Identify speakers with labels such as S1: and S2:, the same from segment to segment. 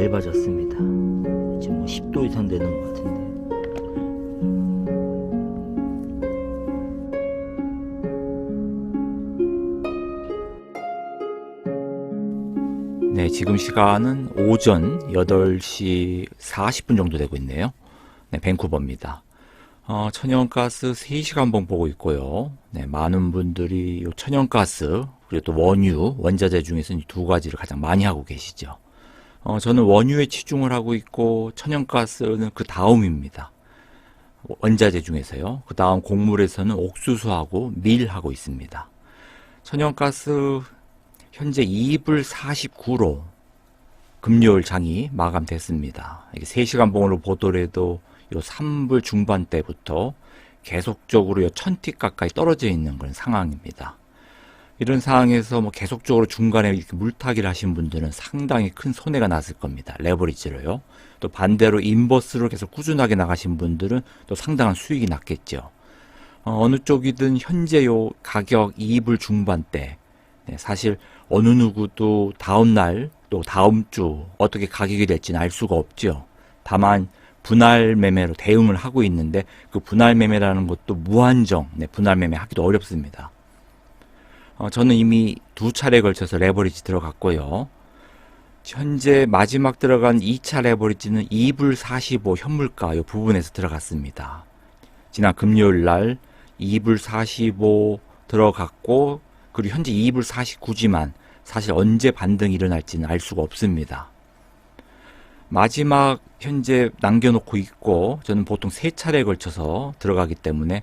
S1: 얇아졌습니다. 지금 뭐 10도 이상 되는 것 같은데. 네, 지금 시간은 오전 8시 40분 정도 되고 있네요. 네, 밴쿠버입니다. 천연가스 3시간봉 보고 있고요. 네, 많은 분들이 이 천연가스 그리고 또 원유, 원자재 중에서 이 두 가지를 가장 많이 하고 계시죠. 저는 원유에 치중을 하고 있고 천연가스는 그 다음입니다. 원자재 중에서요. 그 다음 곡물에서는 옥수수하고 밀하고 있습니다. 천연가스 현재 2불 49로 금요일 장이 마감됐습니다. 이게 3시간 봉으로 보더라도 요 3불 중반대부터 계속적으로 요 1000틱 가까이 떨어져 있는 그런 상황입니다. 이런 상황에서 뭐 계속적으로 중간에 이렇게 물타기를 하신 분들은 상당히 큰 손해가 났을 겁니다. 레버리지로요. 또 반대로 인버스로 계속 꾸준하게 나가신 분들은 또 상당한 수익이 났겠죠. 어느 쪽이든 현재 요 가격 2불 중반대, 네, 사실 어느 누구도 다음날 또 다음 주 어떻게 가격이 될지는 알 수가 없죠. 다만 분할 매매로 대응을 하고 있는데 그 분할 매매라는 것도 무한정 분할 매매 하기도 어렵습니다. 저는 이미 2차례에 걸쳐서 레버리지 들어갔고요. 현재 마지막 들어간 2차 레버리지는 2불 45 현물가 이 부분에서 들어갔습니다. 지난 금요일 날 2불 45 들어갔고 그리고 현재 2불 49지만 사실 언제 반등이 일어날지는 알 수가 없습니다. 마지막 현재 남겨놓고 있고 저는 보통 3차례에 걸쳐서 들어가기 때문에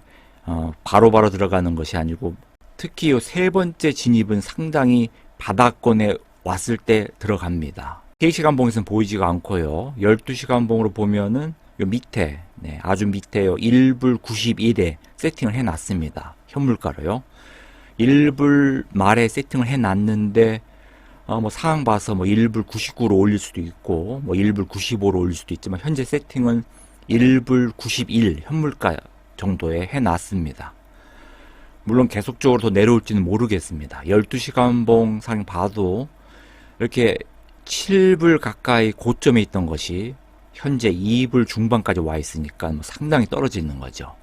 S1: 바로바로 들어가는 것이 아니고 특히 이 3번째 진입은 상당히 바닥권에 왔을 때 들어갑니다. 3시간 봉에서는 보이지가 않고요. 12시간 봉으로 보면은 요 밑에 아주 밑에요 1불 91에 세팅을 해놨습니다. 현물가로요. 1불 말에 세팅을 해놨는데 뭐 상황 봐서 뭐 1불 99로 올릴 수도 있고 뭐 1불 95로 올릴 수도 있지만 현재 세팅은 1불 91 현물가 정도에 해놨습니다. 물론 계속적으로 더 내려올지는 모르겠습니다. 12시간 봉 상황 봐도 이렇게 7불 가까이 고점에 있던 것이 현재 2불 중반까지 와 있으니까 뭐 상당히 떨어져 있는 거죠.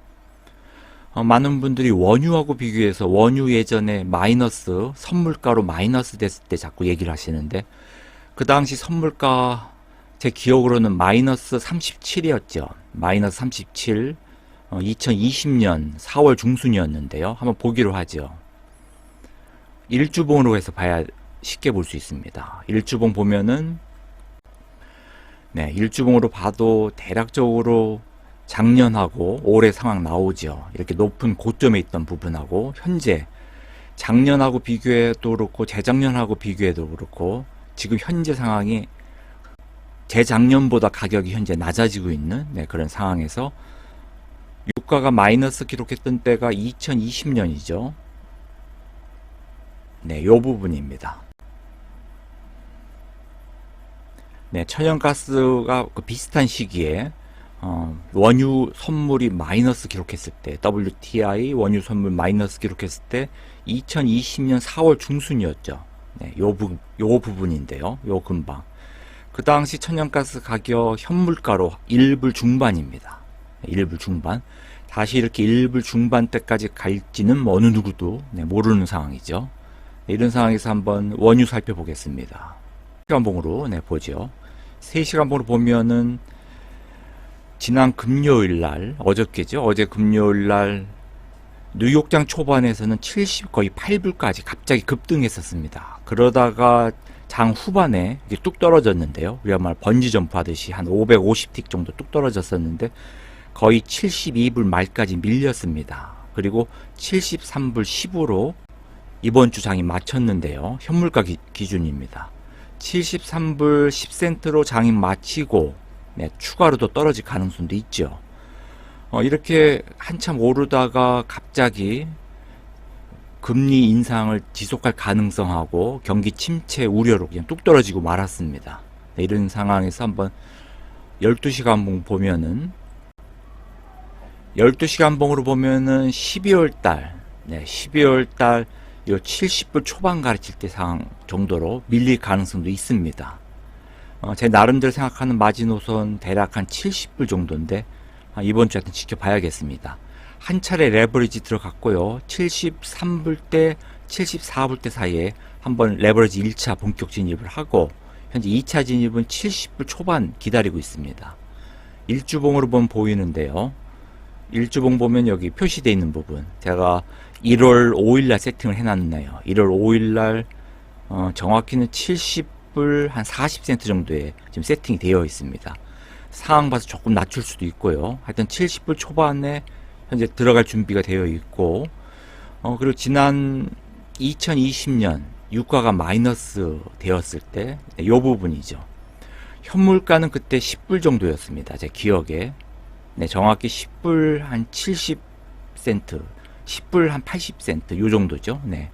S1: 많은 분들이 원유하고 비교해서 원유 예전에 마이너스 선물가로 마이너스 됐을 때 자꾸 얘기를 하시는데 그 당시 선물가 제 기억으로는 마이너스 37이었죠. 마이너스 37 2020년 4월 중순이었는데요. 한번 보기로 하죠. 일주봉으로 해서 봐야 쉽게 볼 수 있습니다. 일주봉 보면은 일주봉으로 봐도 대략적으로 작년하고 올해 상황 나오죠. 이렇게 높은 고점에 있던 부분하고 현재 작년하고 비교해도 그렇고 재작년하고 비교해도 그렇고 지금 현재 상황이 재작년보다 가격이 현재 낮아지고 있는 그런 상황에서 유가가 마이너스 기록했던 때가 2020년이죠. 요 부분입니다. 천연가스가 그 비슷한 시기에 원유 선물이 마이너스 기록했을 때 WTI 원유 선물 마이너스 기록했을 때 2020년 4월 중순이었죠. 요 부분인데요. 요 근방. 그 당시 천연가스 가격 현물가로 1불 중반입니다. 1불 중반. 다시 이렇게 1불 중반대까지 갈지는 뭐 어느 누구도 모르는 상황이죠. 이런 상황에서 한번 원유 살펴보겠습니다. 시간봉으로 보죠. 3시간봉으로 보면은 지난 금요일 날, 어저께죠. 어제 금요일 날 뉴욕장 초반에서는 70 거의 8불까지 갑자기 급등했었습니다. 그러다가 장 후반에 뚝 떨어졌는데요. 우리가 번지 점프 하듯이 한 550틱 정도 뚝 떨어졌었는데 거의 72불 말까지 밀렸습니다. 그리고 73불 10으로 이번 주 장이 마쳤는데요. 현물가 기준입니다. 73불 10센트로 장이 마치고 추가로도 떨어질 가능성도 있죠. 이렇게 한참 오르다가 갑자기 금리 인상을 지속할 가능성하고 경기 침체 우려로 그냥 뚝 떨어지고 말았습니다. 이런 상황에서 한번 12시간 봉 보면은 12시간 봉으로 보면은 12월 달 12월 달 요 70불 초반 가르칠 때 상황 정도로 밀릴 가능성도 있습니다. 제 나름대로 생각하는 마지노선 대략 한 70불 정도인데 이번 주에 하여튼 지켜봐야겠습니다. 한 차례 레버리지 들어갔고요. 73불 대 74불 대 사이에 한번 레버리지 1차 본격 진입을 하고 현재 2차 진입은 70불 초반 기다리고 있습니다. 일주봉으로 보면 보이는데요. 일주봉 보면 여기 표시되어 있는 부분, 제가 1월 5일날 세팅을 해놨네요. 1월 5일날 정확히는 70불 한 40센트 정도에 지금 세팅이 되어 있습니다. 상황 봐서 조금 낮출 수도 있고요. 하여튼 70불 초반에 현재 들어갈 준비가 되어 있고, 그리고 지난 2020년 유가가 마이너스 되었을 때 이 부분이죠. 현물가는 그때 10불 정도였습니다. 제 기억에. 네, 정확히 10불 한 70센트, 10불 한 80센트 요 정도죠. 네.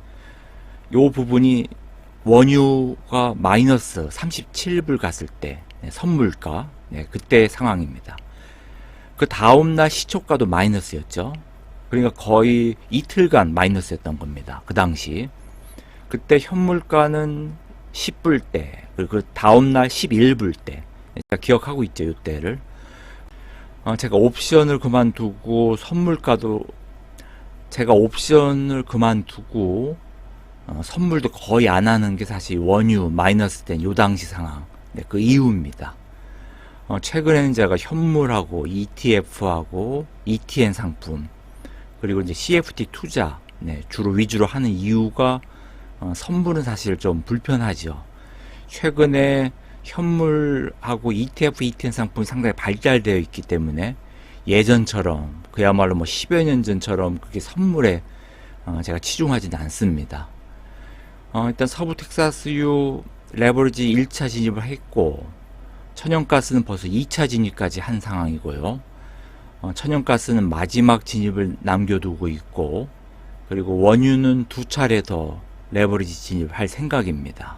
S1: 요 부분이 원유가 마이너스 37불 갔을 때, 네, 선물가, 네, 그때 상황입니다. 그 다음날 시초가도 마이너스였죠. 그러니까 거의 이틀간 마이너스였던 겁니다. 그 당시. 그때 현물가는 10불 대, 그리고 그 다음날 11불 대. 제가 기억하고 있죠, 이때를. 제가 옵션을 그만두고 선물가도, 제가 옵션을 그만두고 선물도 거의 안 하는 게 사실 원유 마이너스 된 요 당시 상황. 네, 그 이유입니다. 최근에는 제가 현물하고 ETF하고 ETN 상품, 그리고 이제 CFD 투자, 네, 주로 위주로 하는 이유가 선물은 사실 좀 불편하죠. 최근에 현물하고 ETF, ETN 상품이 상당히 발달되어 있기 때문에 예전처럼 그야말로 뭐 10여 년 전처럼 그게 선물에 제가 치중하지는 않습니다. 일단 서부 텍사스유 레버리지 1차 진입을 했고, 천연가스는 벌써 2차 진입까지 한 상황이고요. 천연가스는 마지막 진입을 남겨두고 있고, 그리고 원유는 2차례 더 레버리지 진입할 생각입니다.